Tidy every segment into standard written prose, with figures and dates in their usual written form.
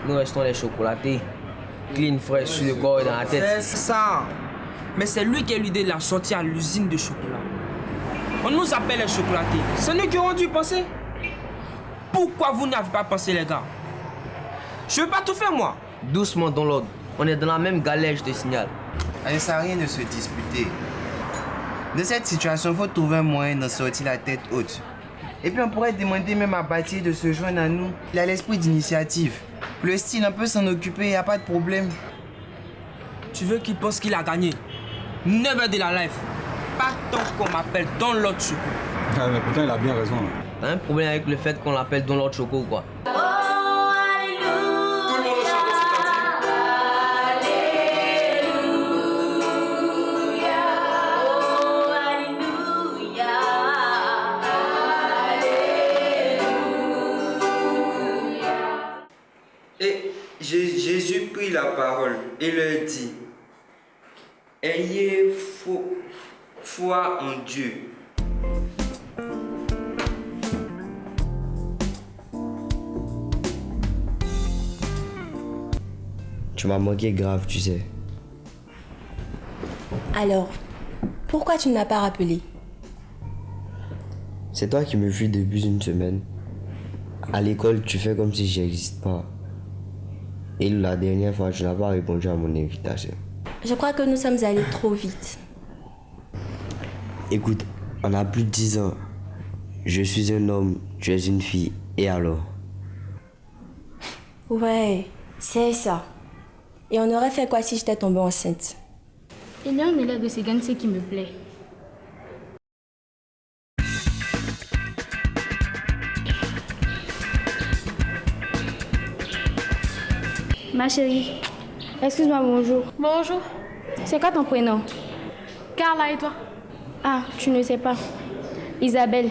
nous restons les chocolatés. Clean, fresh sur le corps et dans la tête. C'est ça. Mais c'est lui qui a eu l'idée de la sortir à l'usine de chocolat. On nous appelle les chocolatés. C'est nous qui aurons dû penser. Pourquoi vous n'avez pas pensé, les gars? Je veux pas tout faire, moi. Doucement dans l'ordre. On est dans la même galère, je te signale. Ça ne sert à rien de se disputer. De cette situation, il faut trouver un moyen d'en sortir la tête haute. Et puis on pourrait demander même à Baptiste de se joindre à nous. Il a l'esprit d'initiative. Le style, on peut s'en occuper, il n'y a pas de problème. Tu veux qu'il pense qu'il a gagné? Never de la life. Pas tant qu'on m'appelle dans l'autre choco. Ah, mais pourtant, il a bien raison. Là. T'as un problème avec le fait qu'on l'appelle Don Lord Choco ou quoi? Et Jésus prit la parole et leur dit, ayez foi en Dieu. Tu m'as manqué grave, tu sais. Alors, pourquoi tu ne m'as pas rappelé? C'est toi qui me fuis depuis une semaine. À l'école, tu fais comme si j'existe pas. Et la dernière fois, tu n'as pas répondu à mon invitation. Je crois que nous sommes allés trop vite. Écoute, on a plus de 10 ans. Je suis un homme, tu es une fille. Et alors? Ouais, c'est ça. Et on aurait fait quoi si j'étais tombée enceinte? Il y a un élève de Segansé qui me plaît. Ma chérie, excuse-moi, bonjour. Bonjour. C'est quoi ton prénom? Carla et toi? Ah, tu ne sais pas. Isabelle.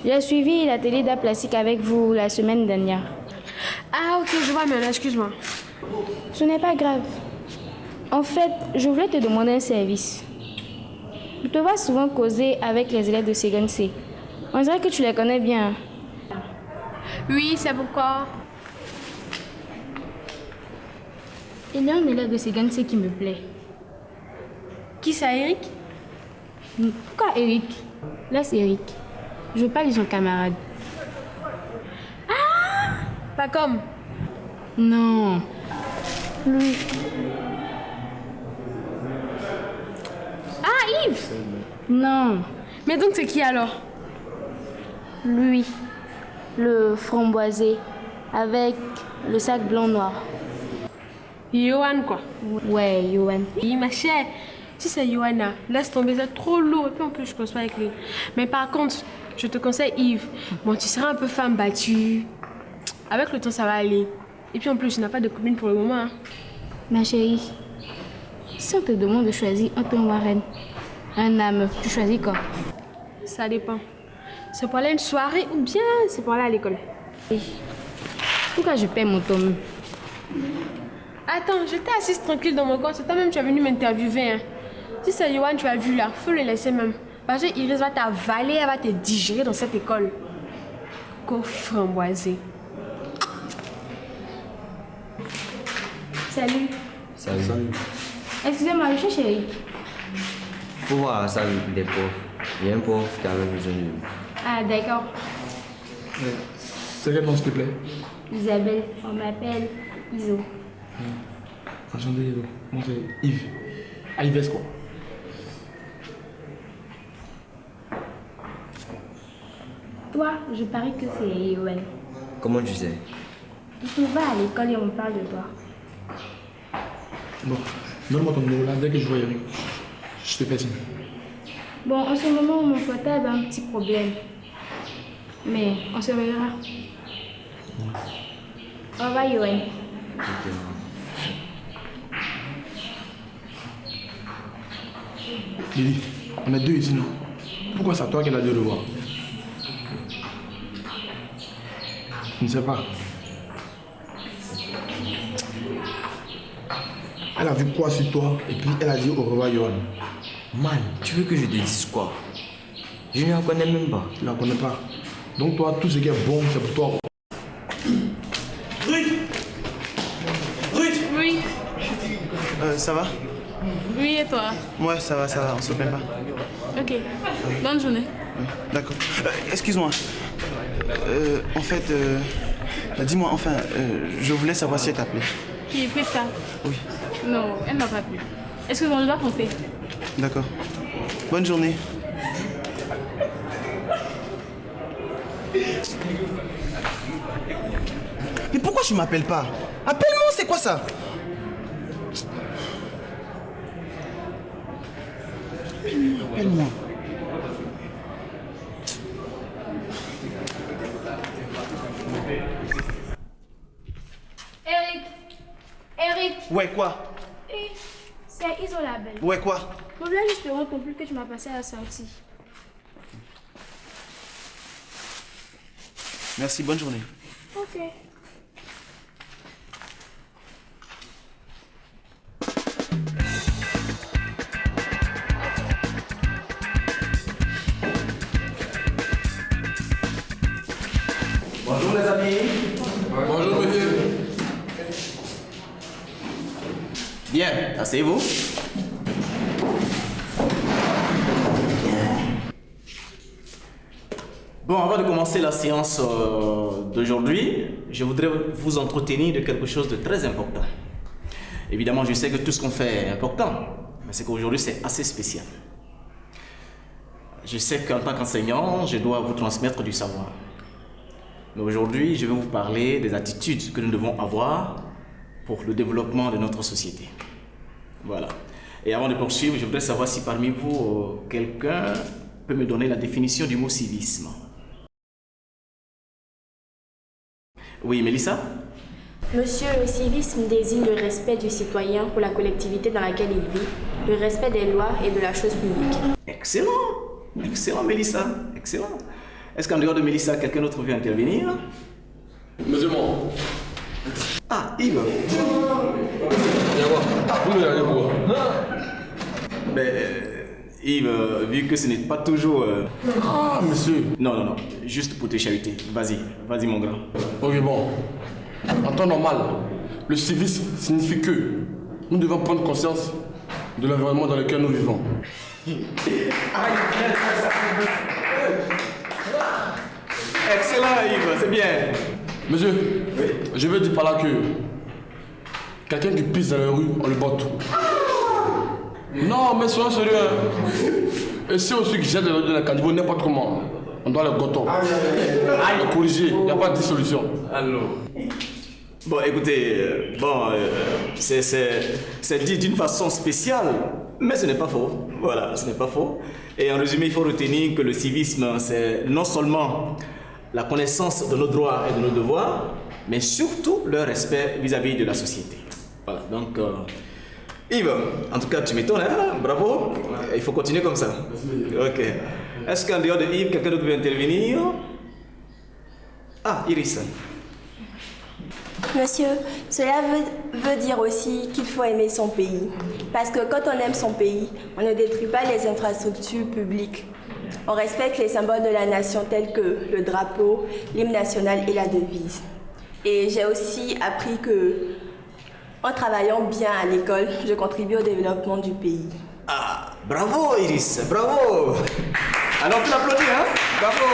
J'ai suivi l'atelier d'art plastique avec vous la semaine dernière. Ah ok, je vois maintenant, excuse-moi. Ce n'est pas grave. En fait, je voulais te demander un service. Je te vois souvent causer avec les élèves de seconde C. On dirait que tu les connais bien. Oui, c'est pourquoi. Il y a un élève de seconde C qui me plaît. Qui c'est, Eric? Pourquoi Eric? Laisse Eric. Je parle de son camarade. Pas comme. Non. Lui. Ah, Yves! Non. Mais donc c'est qui alors? Lui. Le framboisé. Avec le sac blanc-noir. Johan quoi. Ouais, Johan. Oui, ma chère. Si c'est Johanna, laisse tomber, c'est trop lourd. Et puis en plus, je pense pas avec lui. Mais par contre, je te conseille Yves. Bon, tu seras un peu femme battue. Avec le temps, ça va aller. Et puis en plus, tu n'as pas de copine pour le moment. Hein. Ma chérie, si on te demande de choisir entre un Warren, un âme, tu choisis quoi? Ça dépend. C'est pour aller à une soirée ou bien c'est pour aller à l'école? Pourquoi je perds mon tome? Attends, j'étais assise tranquille dans mon coin. C'est toi-même tu es venu m'interviewer. Hein. Si c'est Johan, tu as vu là, faut le laisser même. Parce que Iris va t'avaler, elle va te digérer dans cette école. Framboisé. Salut. Salut. Excusez-moi, je cherche Eric. Faut voir la salle des profs. Il y a un prof qui avait besoin de nous. Ah, d'accord. C'est quel nom, s'il te plaît? Isabelle, on m'appelle Iso. Enchanté, Iso. Moi, c'est Yves. Ah, Yves, quoi? Toi, je parie que c'est Yoann. Comment tu sais? On va à l'école et on parle de toi. Bon, donne-moi ton numéro là, dès que je vois Eric, je te fais signe. Bon, en ce moment, mon portable a un petit problème. Mais on se verra. Au revoir, Yoann. Lily, on est deux ici, non? Pourquoi c'est à toi qu'elle a dû le voir? Je ne sais pas. Elle a vu quoi sur toi et puis elle a dit au revoir, Johan. Man, tu veux que je te dise quoi? Je ne la connais même pas. Tu ne la connais pas. Donc toi, tout ce qui est bon, c'est pour toi. Ça va? Oui, et toi? Ouais, ça va, on se plaint pas. Ok. Bonne journée. Oui, d'accord. Excuse-moi. En fait, dis-moi, enfin, je voulais savoir si elle t'appelait. Qui est Prita? Oui. Non, elle m'a pas plu. Excuse-moi, je dois foncer. D'accord. Bonne journée. Mais pourquoi tu m'appelles pas? Appelle-moi, c'est quoi ça? Appelle-moi. Eric, Ouais, quoi? c'est Isola Belle. Ouais, quoi? Je voulais juste te rendre compte que tu m'as passé à la sortie. Merci, bonne journée. Ok. Bonjour les amis. Bonjour, monsieur. Bien, asseyez-vous. Bon, avant de commencer la séance d'aujourd'hui, je voudrais vous entretenir de quelque chose de très important. Évidemment, je sais que tout ce qu'on fait est important, mais c'est qu'aujourd'hui, c'est assez spécial. Je sais qu'en tant qu'enseignant, je dois vous transmettre du savoir. Mais aujourd'hui, je vais vous parler des attitudes que nous devons avoir pour le développement de notre société. Voilà. Et avant de poursuivre, je voudrais savoir si parmi vous, quelqu'un peut me donner la définition du mot civisme. Oui, Mélissa? Monsieur, le civisme désigne le respect du citoyen pour la collectivité dans laquelle il vit, le respect des lois et de la chose publique. Excellent! Excellent, Mélissa. Excellent. Est-ce qu'en dehors de Mélissa, quelqu'un d'autre veut intervenir? Monsieur Mon. Ah, Yves. Viens voir. Vous me regardez pourquoi? Ben, Yves, vu que ce n'est pas toujours... Ah, monsieur. Non, juste pour te chariter. Vas-y, mon grand. Ok, bon. En temps normal, le civisme signifie que nous devons prendre conscience de l'environnement dans lequel nous vivons. Excellent, Yves, c'est bien. Monsieur, je veux dire par là que quelqu'un qui pisse dans la rue, on le botte. Non, mais soyons sérieux. Et si on se jette dans la caniveau n'importe comment, on doit le goton. Le corriger, il n'y a pas de dissolution. Bon, écoutez, c'est dit d'une façon spéciale, mais ce n'est pas faux. Voilà, ce n'est pas faux. Et en résumé, il faut retenir que le civisme, c'est non seulement la connaissance de nos droits et de nos devoirs, mais surtout le respect vis-à-vis de la société. Voilà, donc, Yves, en tout cas, tu m'étonnes, hein? Bravo. Il faut continuer comme ça. Ok. Est-ce qu'en dehors de Yves, quelqu'un d'autre veut intervenir? Ah, Iris. Monsieur, cela veut dire aussi qu'il faut aimer son pays. Parce que quand on aime son pays, on ne détruit pas les infrastructures publiques. On respecte les symboles de la nation tels que le drapeau, l'hymne national et la devise. Et j'ai aussi appris que, en travaillant bien à l'école, je contribue au développement du pays. Ah, bravo Iris, bravo. Alors tu l'applaudis, hein? Bravo.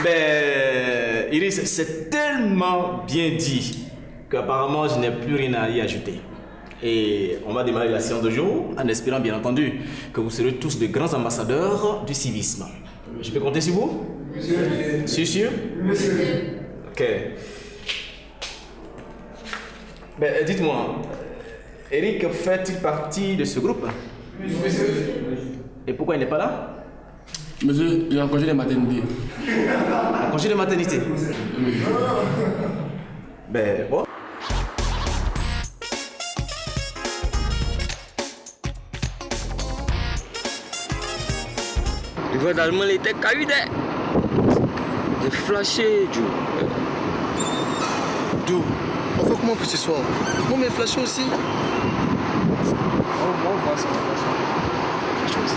Ben, Iris, c'est tellement bien dit qu'apparemment je n'ai plus rien à y ajouter. Et on va démarrer la séance de jour en espérant bien entendu que vous serez tous de grands ambassadeurs du civisme. Je peux compter sur vous? Monsieur. Sûr? Monsieur. Ok. Ben, dites-moi, Eric fait-il partie de ce groupe? Monsieur. Et pourquoi il n'est pas là? Monsieur, il est en congé de maternité. En congé de maternité? Ben, bon. Le voix d'allemand était caillou. J'ai flashé, Joe. D'où? On fait comment pour ce soir? Moi, mais flashé aussi. On va ça. Flashé aussi.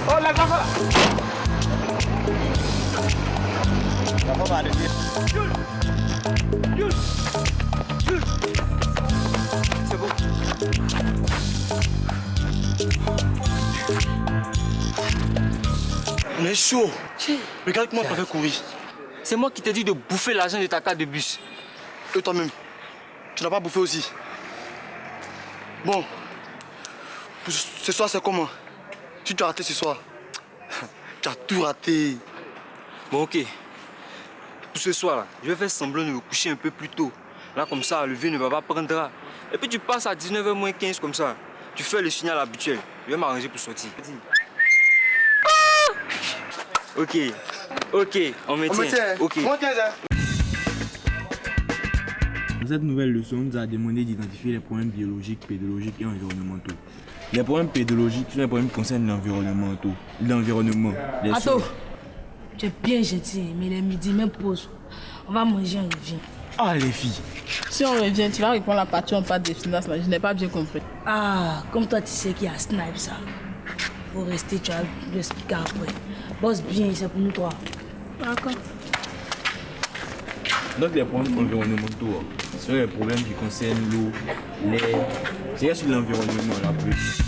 Oh, la femme là. La femme va arriver. Jules. C'est bon. On est chaud. Regarde comment t'as fait courir. C'est moi qui t'ai dit de bouffer l'argent de ta carte de bus. Et toi-même, tu n'as pas bouffé aussi. Bon, ce soir c'est comment? Si tu as raté ce soir, tu as tout raté. Bon, ok. Pour ce soir, là, je vais faire semblant de me coucher un peu plus tôt. Là, comme ça, le vieux ne va pas prendre. Et puis tu passes à 19h moins 15 comme ça. Tu fais le signal habituel. Je vais m'arranger pour sortir. Ok, on me tient. Ok. Dans cette nouvelle leçon, on nous a demandé d'identifier les problèmes biologiques, pédologiques et environnementaux. Les problèmes pédologiques sont les problèmes qui concernent l'environnement. Attends, tu es bien gentil, mais il est midi, même pause. On va manger, on revient. Ah, les filles. Si on revient, tu vas répondre la partie en part des finances, là. Je n'ai pas bien compris. Ah, comme toi, tu sais qu'il y a Snipe, ça. Faut rester, tu vas l'expliquer après. Bosse bien, c'est pour nous trois. D'accord. Donc les problèmes environnementaux, ce sont les problèmes qui concernent l'eau, l'air, c'est sur l'environnement là plus.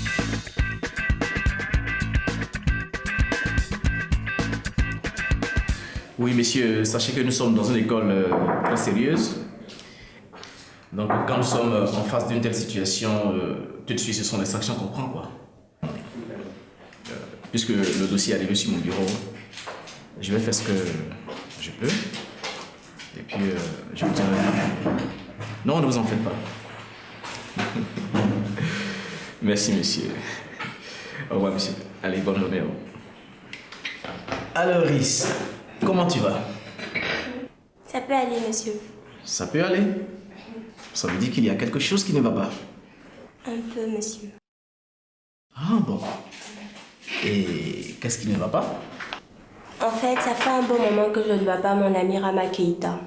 Oui, messieurs, sachez que nous sommes dans une école très sérieuse. Donc, quand nous sommes en face d'une telle situation, tout de suite, ce sont les sanctions qu'on prend, quoi. Puisque le dossier est arrivé sur mon bureau, je vais faire ce que je peux. Et puis, je vous tiendrai. Non, ne vous en faites pas. Merci, monsieur. Au revoir, monsieur. Allez, bonne journée. Alors, Rhys, comment tu vas? Ça peut aller, monsieur. Ça peut aller? Ça veut dire qu'il y a quelque chose qui ne va pas. Un peu, monsieur. Ah bon. Et qu'est-ce qui ne va pas? En fait, ça fait un bon moment que je ne vois pas mon amie Rama Keïta.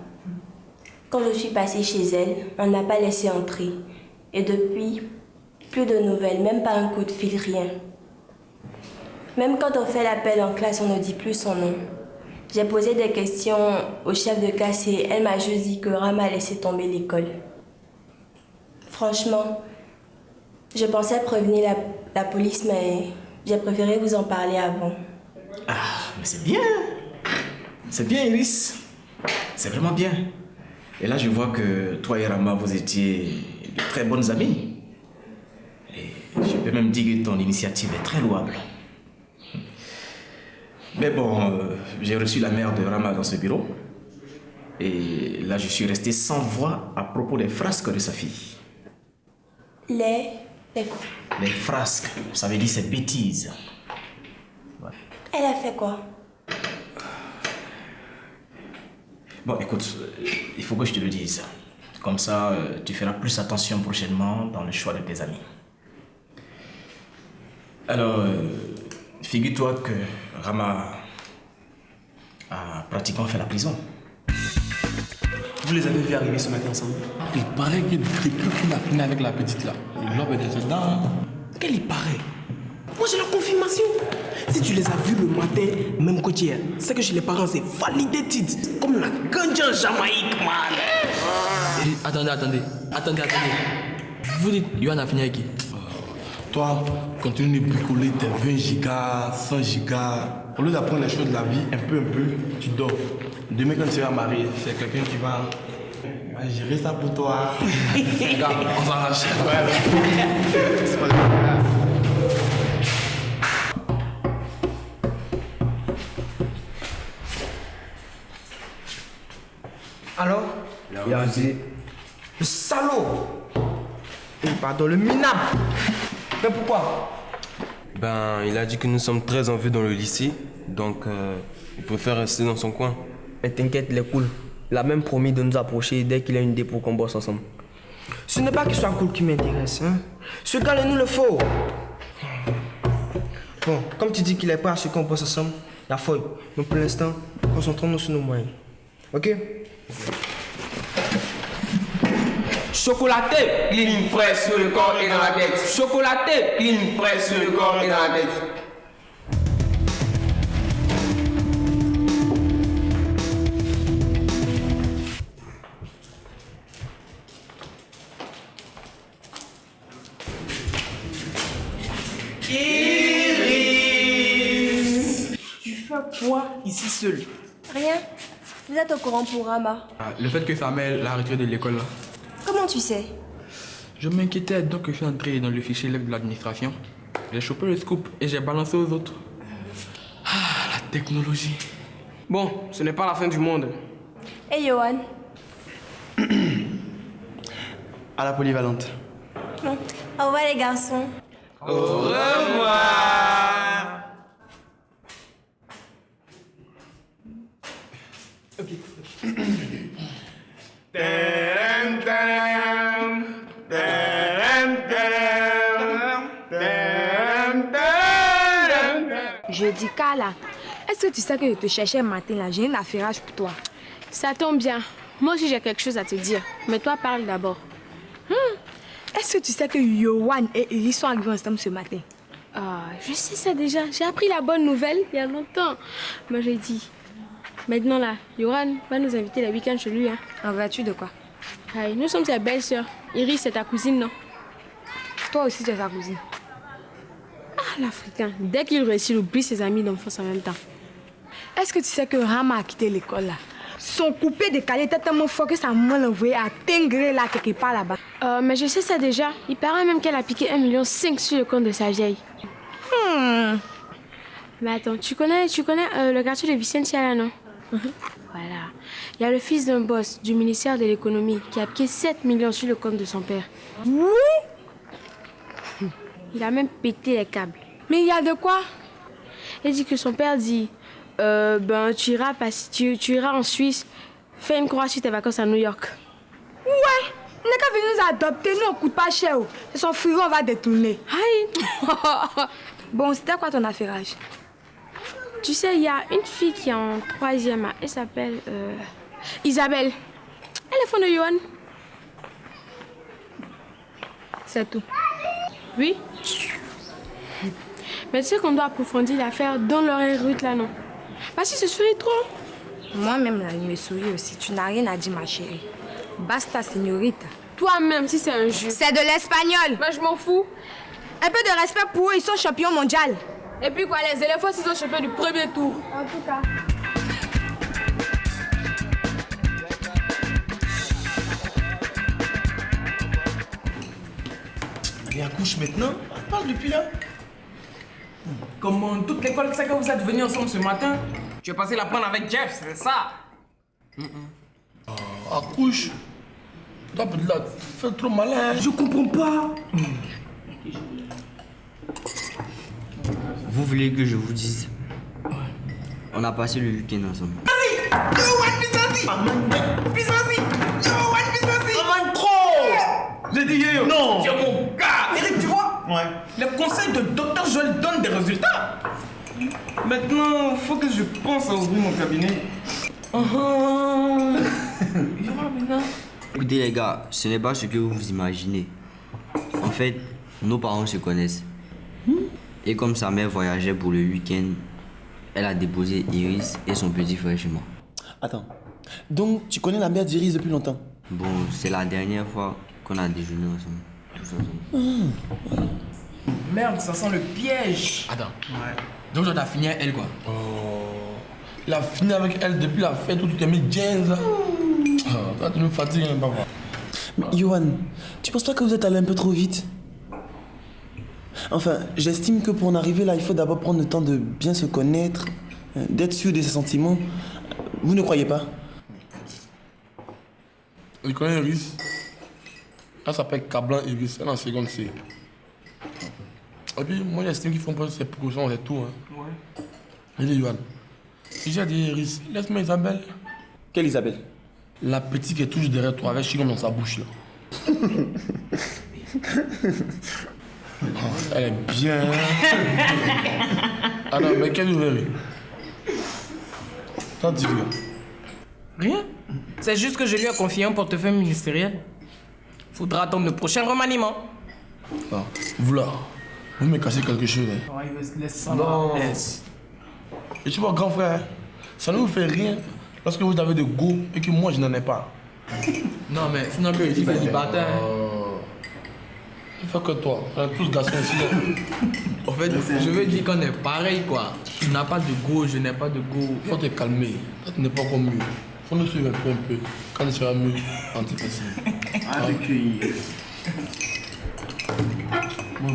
Quand je suis passée chez elle, on n'a pas laissé entrer. Et depuis, plus de nouvelles, même pas un coup de fil, rien. Même quand on fait l'appel en classe, on ne dit plus son nom. J'ai posé des questions au chef de classe et elle m'a juste dit que Rama a laissé tomber l'école. Franchement, je pensais prévenir la police, mais j'ai préféré vous en parler avant. Ah, mais c'est bien. C'est bien, Iris. C'est vraiment bien. Et là, je vois que toi et Rama, vous étiez de très bonnes amies. Et je peux même dire que ton initiative est très louable. Mais bon, j'ai reçu la mère de Rama dans ce bureau. Et là, je suis resté sans voix à propos des frasques de sa fille. Les frasques, ça veut dire ces bêtises. Ouais. Elle a fait quoi? Bon, écoute, il faut que je te le dise. Comme ça, tu feras plus attention prochainement dans le choix de tes amis. Alors, figure-toi que Rama a pratiquement fait la prison. Vous les avez vus arriver ce matin ensemble? Il paraît que depuis qu'il a fini avec la petite là, l'homme était dedans. Quel il paraît? Moi j'ai la confirmation. Si tu les as vus le matin, même côtière, c'est que chez les parents c'est validé titre. Comme la ganja en Jamaïque, man. Attendez. Vous dites, Yohan a fini avec qui? Toi, continue de bricoler tes 20 gigas, 100 gigas. Au lieu d'apprendre les choses de la vie, un peu, tu dors. Demain, quand tu vas marier, c'est quelqu'un qui va gérer ça pour toi. Regarde, on s'arrache. C'est pas grave. Alors? Le salaud! Pardon, le minable! Mais pourquoi? Ben, il a dit que nous sommes très en vue dans le lycée, donc il préfère rester dans son coin. Mais t'inquiète, il est cool. Il a même promis de nous approcher dès qu'il a une idée pour qu'on bosse ensemble. Ce n'est pas qu'il soit cool qui m'intéresse, hein. Ce gars-là nous le faut. Bon, comme tu dis qu'il est pas à ce qu'on bosse ensemble, la folle. Mais pour l'instant, concentrons-nous sur nos moyens. Ok? Chocolaté, clean frais sur le corps et dans la tête. Chocolaté, clean frais sur le corps et dans la tête. Iris! Tu fais quoi ici seul? Rien. Vous êtes au courant pour Rama. Le fait que sa mère l'a retiré de l'école là. Comment tu sais? Je m'inquiétais donc que je suis entré dans le fichier web de l'administration. J'ai chopé le scoop et j'ai balancé aux autres. Ah, la technologie. Bon, ce n'est pas la fin du monde. Et Johan? À la polyvalente. Au revoir les garçons. Au revoir. Ok. Je dis Carla, est-ce que tu sais que je te cherchais matin là? J'ai une affairage pour toi. Ça tombe bien. Moi aussi j'ai quelque chose à te dire. Mais toi parle d'abord. Est-ce que tu sais que Yohan et Iris sont arrivés ensemble ce matin? Ah, je sais ça déjà. J'ai appris la bonne nouvelle il y a longtemps. Moi j'ai dit. Maintenant là, Yohan va nous inviter le week-end chez lui. Hein. En vertu de quoi? Aïe, nous sommes sa belle-sœur. Iris c'est ta cousine, non? Toi aussi tu es sa cousine. Ah, l'Africain. Dès qu'il réussit, il oublie ses amis d'enfance en même temps. Est-ce que tu sais que Rama a quitté l'école là? Son coupé de cahier était tellement fort que sa maman l'a envoyé à Tengré là, quelque part là-bas. Mais je sais ça déjà. Il paraît même qu'elle a piqué 1,5 million sur le compte de sa vieille. Mais attends, tu connais le quartier de Vicentia là, non? Voilà. Il y a le fils d'un boss du ministère de l'économie qui a piqué 7 millions sur le compte de son père. Oui. Il a même pété les câbles. Mais il y a de quoi? Il dit que son père dit tu iras en Suisse, fais une croix sur tes vacances à New York. Ouais, on n'a qu'à venir nous adopter, nous on coûte pas cher. C'est son frigo, on va détourner. Aïe. Bon, c'était quoi ton affairage? Tu sais, il y a une fille qui est en 3e. Elle s'appelle Isabelle. Elle est fan de Johan. C'est tout. Oui. Mais tu sais qu'on doit approfondir l'affaire dans l'oreille route là, non? Parce que ce sourit trop. Moi-même, là, il me sourit aussi. Tu n'as rien à dire, ma chérie. Basta, señorita. Toi-même, si c'est un jeu. C'est de l'espagnol. Moi, je m'en fous. Un peu de respect pour eux, ils sont champions mondiaux. Et puis quoi, les éléphants, ils sont champions du premier tour. En tout cas. Elle accouche maintenant? On parle depuis là. Comment toute l'école sait que vous êtes venus ensemble ce matin? Tu es passé la prendre avec Jeff, c'est ça? Accouche. Toi, peut-être là, tu fais trop malin. Je comprends pas. Vous voulez que je vous dise? On a passé le week-end ensemble. J'ai dit yo. Non. Tu es mon gars. Eric, tu vois? Ouais. Les conseils de Dr Joel donnent des résultats. Maintenant, faut que je pense à ouvrir mon cabinet. Maintenant. Écoutez les gars, ce n'est pas ce que vous vous imaginez. En fait, nos parents se connaissent. Et comme sa mère voyageait pour le week-end, elle a déposé Iris et son petit frère chez moi. Attends, donc tu connais la mère d'Iris depuis longtemps? Bon, c'est la dernière fois qu'on a déjeuné ensemble. Tous ensemble. Merde, ça sent le piège. Attends. Ouais. Donc, tu as fini avec elle, quoi? Oh. Il a fini avec elle depuis la fête où tu t'es mis jeans là. Là, tu nous fatigues, hein, papa. Mais Johan, tu penses pas que vous êtes allé un peu trop vite? Enfin, j'estime que pour en arriver là, il faut d'abord prendre le temps de bien se connaître, d'être sûr de ses sentiments. Vous ne croyez pas? Tu connais Iris? Elle s'appelle Cablan Iris, elle est en seconde C. Et puis, moi, j'estime qu'il faut prendre ses précautions, c'est tout. Hein. Ouais. Mais dis, Johan, si j'ai dit Iris, laisse-moi Isabelle. Quelle Isabelle? La petite qui est toujours derrière toi, avec chignon dans sa bouche, là. Elle est bien. Ah non, mais quelle ouvrière? T'en dis rien. Rien. C'est juste que je lui ai confié un portefeuille ministériel. Faudra attendre le prochain remaniement. Non, vous là, vous me cassez quelque chose. Hein. Ouais, il laisse ça Non. là. Et tu vois, grand frère, ça ne vous fait rien lorsque vous avez de go et que moi je n'en ai pas. Non, mais sinon, il est célibataire. Il faut que toi. On est tous garçons ici. En fait, je veux dire qu'on est pareil, quoi. Tu n'as pas de go, je n'ai pas de go. Il faut te calmer. Toi, tu n'es pas comme mieux. Il faut nous suivre un peu. Quand il sera mieux, on te passe. Ah, de cueillir. Moi,